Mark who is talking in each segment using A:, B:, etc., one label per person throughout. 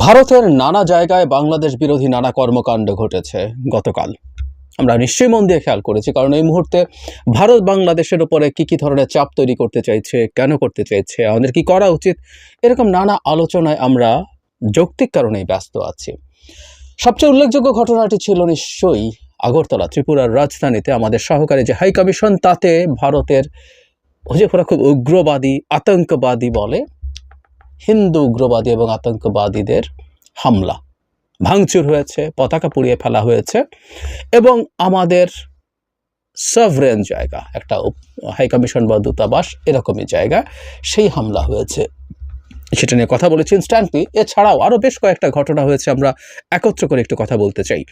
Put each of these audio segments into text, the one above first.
A: ভারতের নানা জায়গায় বাংলাদেশ বিরোধী নানা কর্মকাণ্ড ঘটেছে গতকাল। আমরা নিশ্চয়ই মন দিয়ে খেয়াল করেছি, কারণ এই মুহূর্তে ভারত বাংলাদেশের উপরে কি ধরনের চাপ তৈরি করতে চাইছে, কেন করতে চাইছে, আমাদের কি করা উচিত, এরকম নানা আলোচনায় আমরা যৌক্তিক কারণেই ব্যস্ত আছি। সবচেয়ে উল্লেখযোগ্য ঘটনাটি ছিল নিশ্চয়ই আগরতলা, ত্রিপুরার রাজধানীতে আমাদের সহকারী যে হাই কমিশন, তাতে ভারতের ওরা খুব উগ্রবাদী, আতঙ্কবাদী বলে, হিন্দু উগ্রবাদী এবং আতঙ্কবাদীদের হামলা, ভাঙচুর হয়েছে, পতাকা পুড়িয়ে ফেলা হয়েছে এবং আমাদের সভরেন জায়গা, একটা হাইকমিশন বা দূতাবাস এরকমই জায়গা, সেই হামলা হয়েছে। সেটা নিয়ে কথা বলেছি ইনস্ট্যান্টলি। এছাড়াও আরও বেশ কয়েকটা ঘটনা হয়েছে, আমরা একত্র করে একটু কথা বলতে চাই।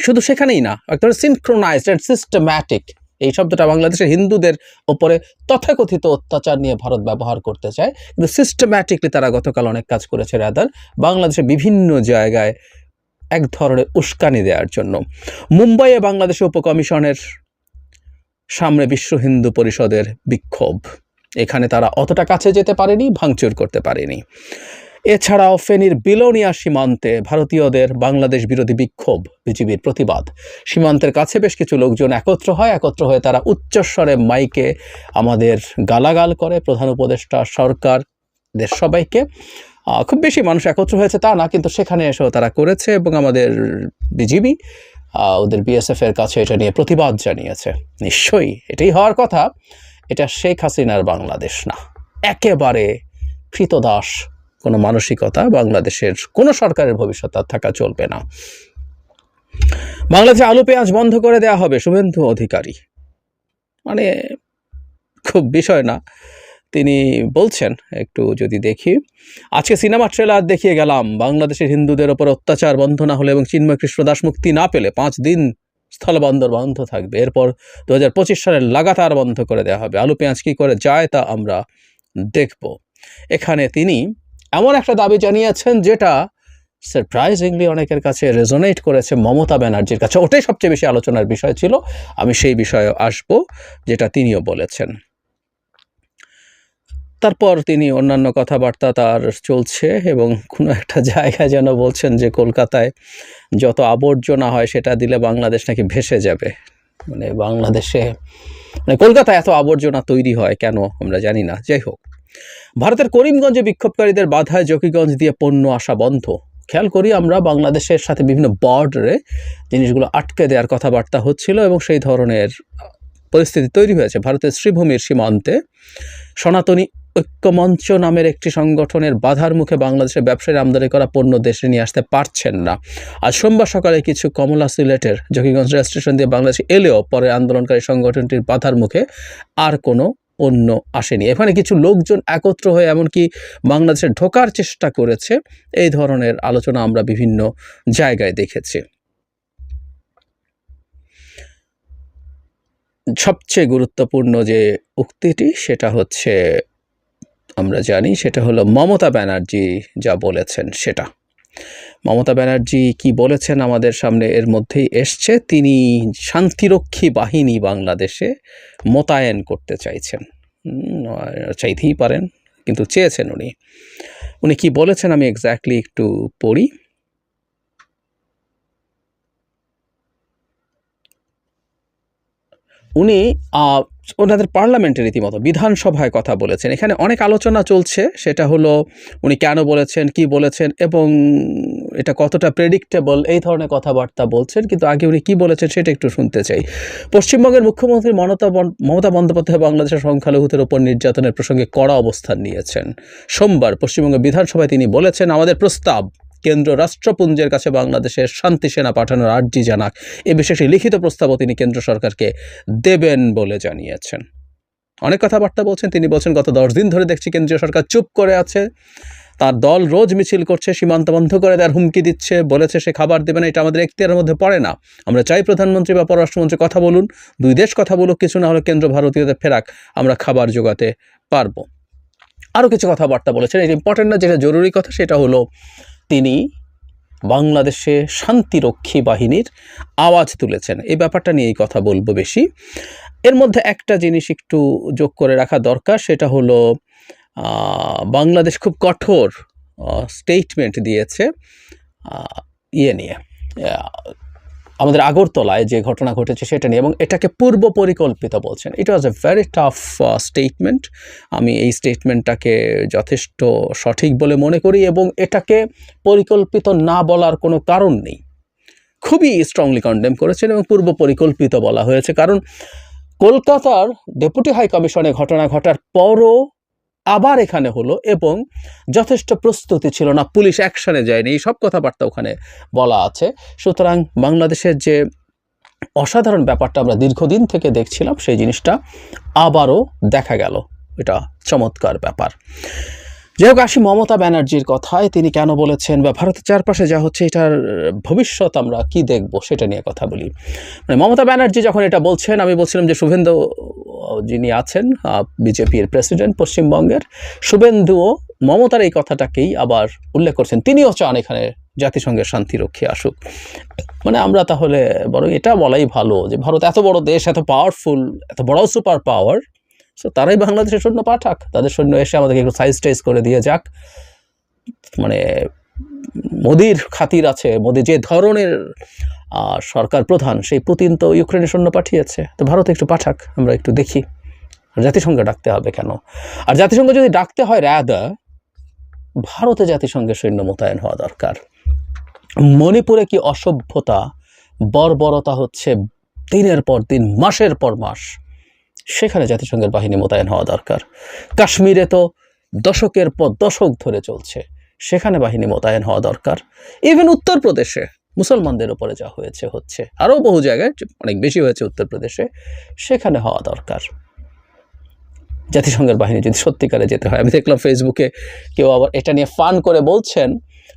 A: শুধু সেখানেই না, একটা সিনক্রোনাইজড অ্যান্ড সিস্টেম্যাটিক, এই শব্দটা বাংলাদেশের হিন্দুদের ওপরে তথাকথিত অত্যাচার নিয়ে ভারত ব্যবহার করতে চায়, কিন্তু সিস্টেম্যাটিকলি তারা গতকাল অনেক কাজ করেছে রাদার বাংলাদেশের বিভিন্ন জায়গায় এক ধরনের উস্কানি দেওয়ার জন্য। মুম্বাইয়ে বাংলাদেশের উপকমিশনের সামনে বিশ্ব হিন্দু পরিষদের বিক্ষোভ, এখানে তারা অতটা কাছে যেতে পারেনি, ভাঙচুর করতে পারেনি। এছাড়াও ফেনীর বিলোনিয়া সীমান্তে ভারতীয়দের বাংলাদেশ বিরোধী বিক্ষোভ, বিজিবির প্রতিবাদ। সীমান্তের কাছে বেশ কিছু লোকজন একত্র হয়ে তারা উচ্চস্বরে মাইকে আমাদের গালাগাল করে, প্রধান উপদেষ্টা, সরকার, দেশ সবাইকে। খুব বেশি মানুষ একত্র হয়েছে তা না, কিন্তু সেখানে এসেও তারা করেছে এবং আমাদের বিজিবি ওদের বিএসএফ এর কাছে এটা নিয়ে প্রতিবাদ জানিয়েছে। নিশ্চয়ই এটাই হওয়ার কথা। এটা শেখ হাসিনার বাংলাদেশ না, একেবারে কৃতদাস কোনো মানসিকতা বাংলাদেশের কোনো সরকারের ভবিষ্যৎ আর থাকা চলবে না। বাংলাদেশে আলু পেঁয়াজ বন্ধ করে দেওয়া হবে, শুভেন্দু অধিকারী, মানে খুব বিষয় না, তিনি বলছেন। একটু যদি দেখি, আজকে সিনেমা ট্রেলার দেখিয়ে গেলাম, বাংলাদেশের হিন্দুদের ওপর অত্যাচার বন্ধ না হলে এবং চিন্ময় কৃষ্ণ দাস মুক্তি না পেলে 5 দিন স্থলবন্দর বন্ধ থাকবে। এরপর 2025 সালে লাগাতার বন্ধ করে দেওয়া হবে। আলু পেঁয়াজ কী করে যায় তা আমরা দেখব। এখানে তিনি এমন একটা দাবি জানিয়েছেন যেটা সারপ্রাইজিংলি অনেকের কাছে রেজোনেট করেছে মমতা ব্যানার্জির কাছে। ওটাই সবচেয়ে বেশি আলোচনার বিষয় ছিল। আমি সেই বিষয়ে আসব, যেটা তিনিও বলেছেন। তারপর তিনি অন্যান্য কথাবার্তা তার চলছে এবং কোনো একটা জায়গায় যেন বলছেন যে কলকাতায় যত আবর্জনা হয় সেটা দিলে বাংলাদেশ নাকি ভেসে যাবে। মানে বাংলাদেশে, মানে কলকাতায় এত আবর্জনা তৈরি হয় কেন আমরা জানি না। যাই হোক, ভারতের করিমগঞ্জে বিক্ষোভকারীদের বাধায় জকিগঞ্জ দিয়ে পণ্য আসা বন্ধ। খেয়াল করি আমরা, বাংলাদেশের সাথে বিভিন্ন বর্ডারে জিনিসগুলো আটকে দেওয়ার কথাবার্তা হচ্ছিল এবং সেই ধরনের পরিস্থিতি তৈরি হয়েছে। ভারতের শ্রীভূমির সীমান্তে সনাতনী ঐক্যমঞ্চ নামের একটি সংগঠনের বাধার মুখে বাংলাদেশের ব্যবসায়ীরা আমদানি করা পণ্য দেশে নিয়ে আসতে পারছেন না। আজ সোমবার সকালে কিছু কমলা সিলেটের জকিগঞ্জ রেল স্টেশন দিয়ে বাংলাদেশে এলেও পরে আন্দোলনকারী সংগঠনটির বাধার মুখে আর কোনো পণ্য আসেনি। এখানে কিছু লোকজন একত্র হয়ে এমনকি বাংলাদেশে ঢোকার চেষ্টা করেছে। এই ধরনের আলোচনা আমরা বিভিন্ন জায়গায় দেখেছি। সবচেয়ে গুরুত্বপূর্ণ যে উক্তিটি সেটা হচ্ছে, আমরা জানি, সেটা হলো মমতা ব্যানার্জি যা বলেছেন সেটা। মমতা ব্যানার্জি কি বলেছেন আমাদের সামনে এর মধ্যেই এসছে। তিনি শান্তিরক্ষী বাহিনী বাংলাদেশে মোতায়েন করতে চাইছেন, চাইতেই পারেন, কিন্তু চেয়েছেন উনি কি বলেছেন আমি এক্স্যাক্টলি একটু পড়ি। উনি ওনাদের পার্লামেন্টে রীতিমতো বিধানসভায় কথা বলেছেন। এখানে অনেক আলোচনা চলছে, সেটা হলো উনি কেন বলেছেন, কি বলেছেন এবং এটা কতটা প্রেডিক্টেবল, এই ধরনের কথাবার্তা বলছেন। কিন্তু আগে উনি কি বলেছেন সেটা একটু শুনতে চাই। পশ্চিমবঙ্গের মুখ্যমন্ত্রী মমতা বন্দ্যোপাধ্যায় বাংলাদেশের সংখ্যালঘুদের উপর নির্যাতনের প্রসঙ্গে কড়া অবস্থান নিয়েছেন। সোমবার পশ্চিমবঙ্গ বিধানসভায় তিনি বলেছেন, আমাদের প্রস্তাব কেন্দ্র রাষ্ট্রপুঞ্জের কাছে বাংলাদেশের শান্তি সেনা পাঠানোর আর্জি জানাক। এ বিষয়ে লিখিত প্রস্তাবও তিনি কেন্দ্র সরকারকে দেবেন বলে জানিয়েছেন। অনেক কথাবার্তা বলছেন। তিনি বলছেন, গত 10 দিন ধরে দেখছি কেন্দ্রীয় সরকার চুপ করে আছে, তার দল রোজ মিছিল করছে, সীমান্ত বন্ধ করে দেওয়ার হুমকি দিচ্ছে, বলেছে সে খাবার দেবে না, এটা আমাদের এখতিয়ারের মধ্যে পড়ে না। আমরা চাই প্রধানমন্ত্রী বা পররাষ্ট্রমন্ত্রী কথা বলুন, 2 দেশ কথা বলুক, কিছু না হলে কেন্দ্র ভারতীয়দের ফেরাক, আমরা খাবার জোগাতে পারবো। আরও কিছু কথাবার্তা বলেছেন। এটা ইম্পর্টেন্ট না, যেটা জরুরি কথা সেটা হলো তিনি বাংলাদেশে শান্তিরক্ষী বাহিনীর আওয়াজ তুলেছেন। এই ব্যাপারটা নিয়েই কথা বলবো বেশি। এর মধ্যে একটা জিনিস একটু যোগ করে রাখা দরকার, সেটা হলো বাংলাদেশ খুব কঠোর স্টেটমেন্ট দিয়েছে ইয়ে নিয়ে, আমাদের আগরতলায় যে ঘটনা ঘটেছে সেটা নিয়ে, এবং এটাকে পূর্ব পরিকল্পিত বলছেন। ইট ওয়াজ এ ভেরি টাফ স্টেটমেন্ট। আমি এই স্টেটমেন্টটাকে যথেষ্ট সঠিক বলে মনে করি, এবং এটাকে পরিকল্পিত না বলার কোনো কারণ নেই। খুবই স্ট্রংলি কন্ডেম করেছেন এবং পূর্ব পরিকল্পিত বলা হয়েছে, কারণ কলকাতার ডেপুটি হাই কমিশনে ঘটনা ঘটার পরও আবার এখানে হলো, এবং যথেষ্ট প্রস্তুতি ছিল না, পুলিশ অ্যাকশনে যায়নি, এই সব কথাবার্তা ওখানে বলা আছে। সুতরাং বাংলাদেশের যে অসাধারণ ব্যাপারটা আমরা দীর্ঘদিন থেকে দেখছিলাম, সেই জিনিসটা আবারও দেখা গেল। এটা চমৎকার ব্যাপার। যাই হোক, আসি মমতা ব্যানার্জির কথায়। তিনি কেন বলেছেন, বা ভারতের চারপাশে যা হচ্ছে এটার ভবিষ্যৎ আমরা কি দেখব সেটা নিয়ে কথা বলি। মানে মমতা ব্যানার্জি যখন এটা বলছেন, আমি বলছিলাম যে শুভেন্দু যিনি আছেন বিজেপির প্রেসিডেন্ট পশ্চিমবঙ্গের, শুভেন্দুও মমতার এই কথাটাকেই আবার উল্লেখ করছেন। তিনিও চান এখানে জাতিসংঘের শান্তিরক্ষী আসুক। মানে আমরা তাহলে বরং এটা বলাই ভালো যে ভারত এত বড় দেশ, এত পাওয়ারফুল, এত বড় সুপার পাওয়ার, সো তারাই বাংলাদেশের সৈন্য পাঠাক, তাদের সৈন্য এসে আমাদেরকে একটু সাইজ টাইজ করে দিয়ে যাক। মানে মোদির খাতির আছে, মোদি যে ধরনের সরকার প্রধান, সেই পুতিন তো ইউক্রেনের সৈন্য পাঠিয়েছে, তো ভারত একটু পাঠাক, আমরা একটু দেখি। জাতিসংঘে ডাকতে হবে কেন? আর জাতিসংঘ যদি ডাকতে হয়, রাদার ভারতে জাতিসংঘের সৈন্য মোতায়েন হওয়া দরকার। মণিপুরে কি অসভ্যতা, বর্বরতা হচ্ছে দিনের পর দিন, মাসের পর মাস, সেখানে জাতিসংঘের বাহিনী মোতায়েন হওয়া দরকার। কাশ্মীরে তো দশকের পর দশক ধরে চলছে, সেখানে বাহিনী মোতায়েন হওয়া দরকার। ইভেন উত্তরপ্রদেশে মুসলমানদের উপরে যা হচ্ছে, আরও বহু জায়গায় অনেক বেশি হয়েছে উত্তরপ্রদেশে, সেখানে হওয়া দরকার। জাতিসংঘের বাহিনী যদি সত্যিকারে যেতে হয়, আমি দেখলাম ফেসবুকে কেউ আবার এটা নিয়ে ফান করে বলছেন,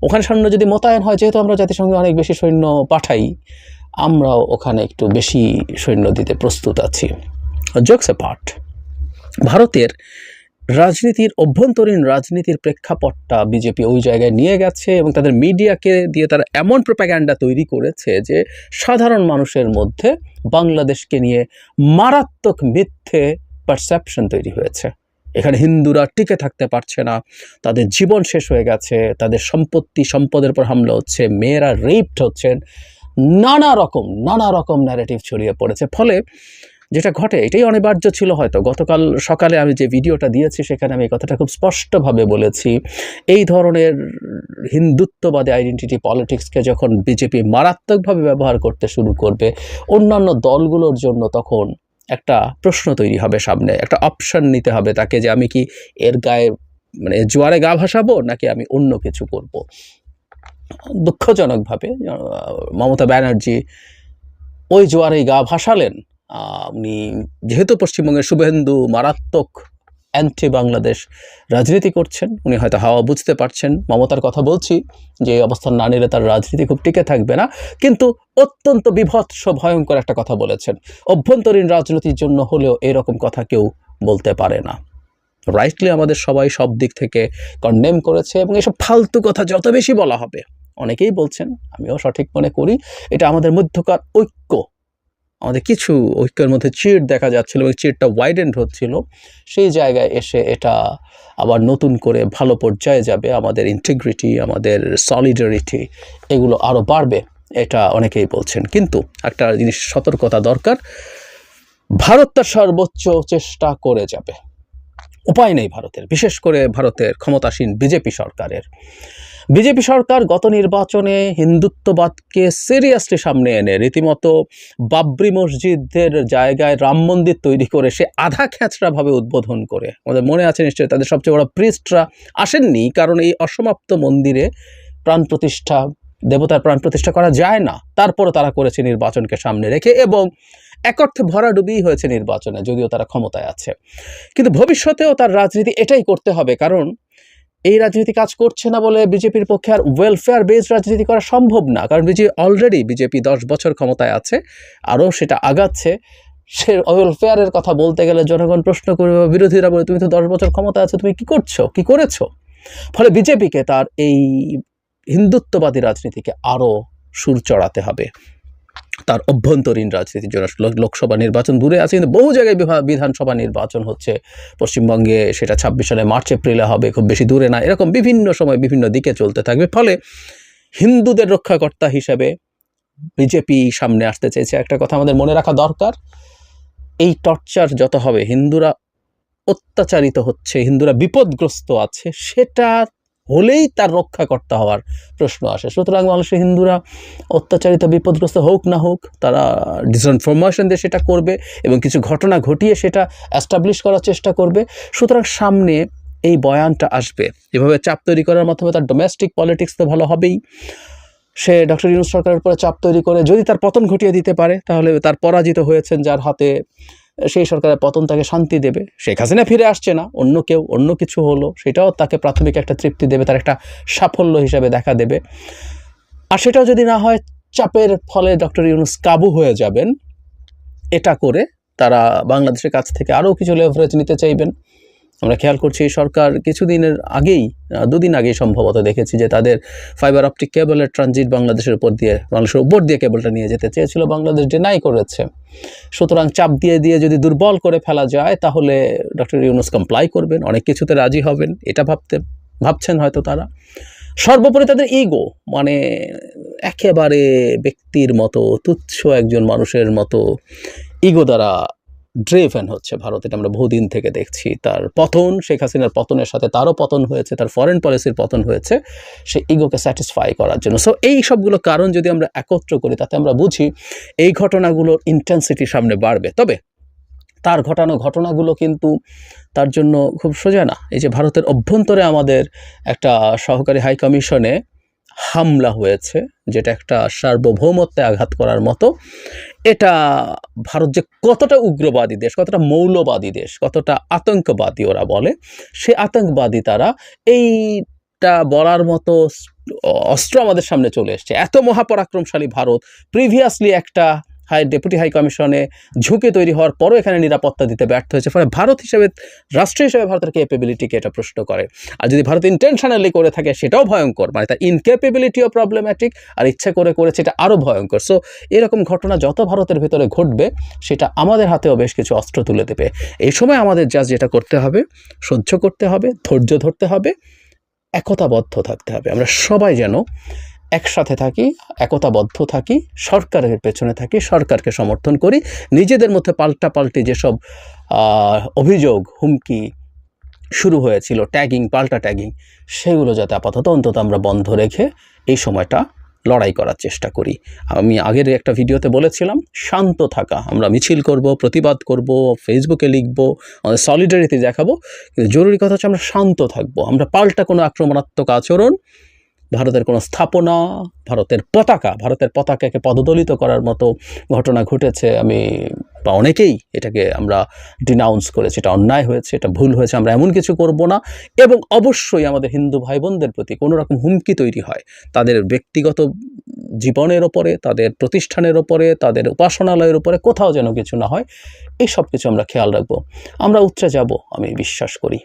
A: ওখানে সৈন্য যদি মোতায়েন হয়, যেহেতু আমরা জাতিসংঘে অনেক বেশি সৈন্য পাঠাই, আমরাও ওখানে একটু বেশি সৈন্য দিতে প্রস্তুত আছি। জোকস অ্যাপার্ট, ভারতের রাজনীতির, অভ্যন্তরীণ রাজনীতির প্রেক্ষাপটটা বিজেপি ওই জায়গায় নিয়ে গেছে, এবং তাদের মিডিয়াকে দিয়ে তারা এমন প্রোপাগ্যান্ডা তৈরি করেছে যে সাধারণ মানুষের মধ্যে বাংলাদেশকে নিয়ে মারাত্মক মিথ্যে পারসেপশন তৈরি হয়েছে। এখানে হিন্দুরা টিকে থাকতে পারছে না, তাদের জীবন শেষ হয়ে গেছে, তাদের সম্পদের উপর হামলা হচ্ছে, মেয়েরা রেপড হচ্ছেন, নানা রকম ন্যারেটিভ ছড়িয়ে পড়েছে। ফলে যেটা ঘটে, এটাই অনিবার্য ছিল হয়তো। গতকাল সকালে আমি যে ভিডিওটা দিয়েছি, সেখানে আমি এই কথাটা খুব স্পষ্টভাবে বলেছি, এই ধরনের হিন্দুত্ববাদী আইডেন্টিটি পলিটিক্সকে যখন বিজেপি মারাত্মকভাবে ব্যবহার করতে শুরু করবে, অন্যান্য দলগুলোর জন্য তখন একটা প্রশ্ন তৈরি হবে, সামনে একটা অপশন নিতে হবে তাকে, যে আমি কি এর গায়ে, মানে জোয়ারে গা ভাসাবো, নাকি আমি অন্য কিছু করব। দুঃখজনকভাবে মমতা ব্যানার্জি ওই জোয়ারেই গা ভাসালেন। উনি যেহেতু পশ্চিমবঙ্গের শুভেন্দু মারাত্মক অ্যান্টি বাংলাদেশ রাজনীতি করছেন, উনি হয়তো হাওয়া বুঝতে পারছেন। মমতার কথা বলছি যে অবস্থান না নিলে তার রাজনীতি খুব টিকে থাকবে না, কিন্তু অত্যন্ত বিভৎস ভয়ঙ্কর একটা কথা বলেছেন। অভ্যন্তরীণ রাজনীতির জন্য হলেও এরকম কথা কেউ বলতে পারে না। রাইটলি আমাদের সবাই সব দিক থেকে কন্ডেম করেছে, এবং এসব ফালতু কথা যত বেশি বলা হবে, অনেকেই বলছেন, আমিও সঠিক মনে করি, এটা আমাদের মধ্যকার ঐক্য, আমাদের কিছু ঐক্যের মধ্যে চিড় দেখা যাচ্ছিল, এবং চিড়টা ওয়াইডেন্ড হচ্ছিল, সেই জায়গায় এসে এটা আবার নতুন করে ভালো পর্যায়ে যাবে। আমাদের ইন্টিগ্রিটি, আমাদের সলিডারিটি, এগুলো আরও বাড়বে, এটা অনেকেই বলছেন। কিন্তু একটা জিনিস সতর্কতা দরকার, ভারত তার সর্বোচ্চ চেষ্টা করে যাবে, উপায় নেই ভারতের, বিশেষ করে ভারতের ক্ষমতাসীন বিজেপি সরকারের। বিজেপি সরকার গত নির্বাচনে হিন্দুত্ববাদকে সিরিয়াসলি সামনে এনে রীতিমতো বাবরি মসজিদের জায়গায় রাম মন্দির তৈরি করে সে আধা খ্যাচড়াভাবে উদ্বোধন করে, আমাদের মনে আছে নিশ্চয়ই, তাদের সবচেয়ে বড় প্রিস্টরা আসেননি, কারণ এই অসমাপ্ত মন্দিরে প্রাণ প্রতিষ্ঠা, দেবতার প্রাণ প্রতিষ্ঠা করা যায় না। তারপরে তারা করেছে নির্বাচনকে সামনে রেখে, এবং এক অর্থে ভরাডুবি হয়েছে নির্বাচনে, যদিও তারা ক্ষমতায় আছে। কিন্তু ভবিষ্যতেও তার রাজনীতি এটাই করতে হবে, কারণ এই রাজনীতি কাজ করছে না বলে বিজেপির পক্ষে আর ওয়েলফেয়ার বেসড রাজনীতি করা সম্ভব না। কারণ বিজেপি 10 বছর ক্ষমতায় আছে, আরও সেটা আগাচ্ছে। সে ওয়েলফেয়ারের কথা বলতে গেলে জনগণ প্রশ্ন করবে, বিরোধীরা বলে, তুমি তো 10 বছর ক্ষমতা আছো, তুমি কি করেছো? ফলে বিজেপিকে তার এই হিন্দুত্ববাদী রাজনীতিকে আরও সুর চড়াতে হবে। তার অভ্যন্তরীণ রাজনীতির জন্য। লোকসভা নির্বাচন দূরে আছে, কিন্তু বহু জায়গায় বিধানসভা নির্বাচন হচ্ছে। পশ্চিমবঙ্গে সেটা 26 সালে মার্চ এপ্রিলে হবে, খুব বেশি দূরে না। এরকম বিভিন্ন সময় বিভিন্ন দিকে চলতে থাকবে। ফলে হিন্দুদের রক্ষাকর্তা হিসেবে বিজেপি সামনে আসতে চেয়েছে। একটা কথা আমাদের মনে রাখা দরকার, এই টর্চার যত হবে, হিন্দুরা অত্যাচারিত হচ্ছে, হিন্দুরা বিপদগ্রস্ত আছে, সেটা হলেই তার রক্ষাকর্তা হওয়ার প্রশ্ন আসে। সুতরাং মানুষের হিন্দুরা অত্যাচারিত বিপদগ্রস্ত হোক না হোক, তারা ডিসইনফরমেশন দিয়ে সেটা করবে এবং কিছু ঘটনা ঘটিয়ে সেটা অ্যাস্টাবলিশ করার চেষ্টা করবে। সুতরাং সামনে এই বয়ানটা আসবে, এভাবে চাপ তৈরি করার মাধ্যমে তার ডোমেস্টিক পলিটিক্স তো ভালো হবেই। সে ডক্টর ইউনূস সরকারের উপরে চাপ তৈরি করে যদি তার পতন ঘটিয়ে দিতে পারে, তাহলে তার পরাজিত হয়েছেন যার হাতে, সেই সরকারের পতন তাকে শান্তি দেবে। শেখ হাসিনা ফিরে আসছে না, অন্য কেউ, অন্য কিছু হলো, সেটাও তাকে প্রাথমিক একটা তৃপ্তি দেবে, তার একটা সাফল্য হিসাবে দেখা দেবে। আর সেটাও যদি না হয়, চাপের ফলে ডক্টর ইউনূস কাবু হয়ে যাবেন। এটা করে তারা বাংলাদেশের কাছ থেকে আরও কিছু লেভারেজ নিতে চাইবেন। আমরা খেয়াল করছি সরকার কিছুদিনের আগেই, 2 দিন আগেই সম্ভবত দেখেছি যে তাদের ফাইবার অপটিক কেবলের ট্রানজিট বাংলাদেশের উপর দিয়ে কেবলটা নিয়ে যেতে চেয়েছিল, বাংলাদেশ ডিনাই করেছে। সুতরাং চাপ দিয়ে যদি দুর্বল করে ফেলা যায়, তাহলে ডক্টর ইউনূস কমপ্লাই করবেন, অনেক কিছুতে রাজি হবেন, এটা ভাবছেন হয়তো তারা। সর্বোপরি তাদের ইগো, মানে একেবারে ব্যক্তির মতো, তুচ্ছ একজন মানুষের মতো ইগো দ্বারা ড্রেভেন হচ্ছে ভারত। এটা আমরা বহুদিন থেকে দেখছি। তার পতন, শেখ হাসিনার পতনের সাথে তারও পতন হয়েছে, তার ফরেন পলিসির পতন হয়েছে সে ইগোকে স্যাটিসফাই করার জন্য। সো এই সবগুলো কারণ যদি আমরা একত্র করি, তাতে আমরা বুঝি এই ঘটনাগুলোর ইন্টেন্সিটি সামনে বাড়বে। তবে তার ঘটানো ঘটনাগুলো কিন্তু তার জন্য খুব সোজা না। এই যে ভারতের অভ্যন্তরে আমাদের একটা সহকারী হাই কমিশনে হামলা হয়েছে, যেটা একটা সার্বভৌমত্বে আঘাত করার মতো। এটা ভারত যে কতটা উগ্রবাদী দেশ, কতটা মৌলবাদী দেশ, কতটা আতঙ্কবাদী ওরা বলে, সে আতঙ্কবাদী তারা, এইটা বলার মতো অস্ত্র আমাদের সামনে চলে এসছে। এত মহাপরাক্রমশালী ভারত প্রিভিয়াসলি একটা ডেপুটি হাই কমিশনে ঝুঁকি তৈরি হওয়ার পরও এখানে নিরাপত্তা দিতে ব্যর্থ হয়েছে। ফলে ভারত হিসেবে, রাষ্ট্র হিসেবে ভারতের ক্যাপেবিলিটিকে এটা প্রশ্ন করে। আর যদি ভারত ইন্টেনশনালি করে থাকে, সেটাও ভয়ঙ্কর, মানে তার ইনক্যাপেবিলিটিও প্রবলেম্যাটিক, আর ইচ্ছা করে করেছে, এটা আরও ভয়ঙ্কর। সো এরকম ঘটনা যত ভারতের ভেতরে ঘটবে, সেটা আমাদের হাতেও বেশ কিছু অস্ত্র তুলে দেবে। এই সময় আমাদের যেটা করতে হবে, সহ্য করতে হবে, ধৈর্য ধরতে হবে, একতাবদ্ধ থাকতে হবে। আমরা সবাই যেন একসাথে থাকি, একতাবদ্ধ থাকি, সরকারের পেছনে থাকি, সরকারকে সমর্থন করি। নিজেদের মধ্যে পাল্টাপাল্টি যেসব অভিযোগ, হুমকি শুরু হয়েছিল, পাল্টা ট্যাগিং, সেগুলো যাতে আপাতত অন্তত আমরা বন্ধ রেখে এই সময়টা লড়াই করার চেষ্টা করি। আমি আগের একটা ভিডিওতে বলেছিলাম, শান্ত থাকা। আমরা মিছিল করব, প্রতিবাদ করব, ফেসবুকে লিখব, আমাদের সলিডারিটি দেখাবো, কিন্তু জরুরি কথা হচ্ছে আমরা শান্ত থাকবো। আমরা পাল্টা কোনো আক্রমণাত্মক আচরণ, ভারতের কোনো স্থাপনা, ভারতের পতাকাকে পদদলিত করার মতো ঘটনা ঘটেছে, বা অনেকেই এটাকে আমরা ডিনাউন্স করেছি। এটা অন্যায় হয়েছে, এটা ভুল হয়েছে, আমরা এমন কিছু করব না। এবং অবশ্যই আমাদের হিন্দু ভাই বোনদের প্রতি কোনো রকম হুমকি তৈরি হয়, তাদের ব্যক্তিগত জীবনের ওপরে, তাদের প্রতিষ্ঠানের ওপরে, তাদের উপাসনালয়ের উপরে কোথাও যেন কিছু না হয়, এই সব কিছু আমরা খেয়াল রাখবো। আমরা উতরে যাব, আমি বিশ্বাস করি।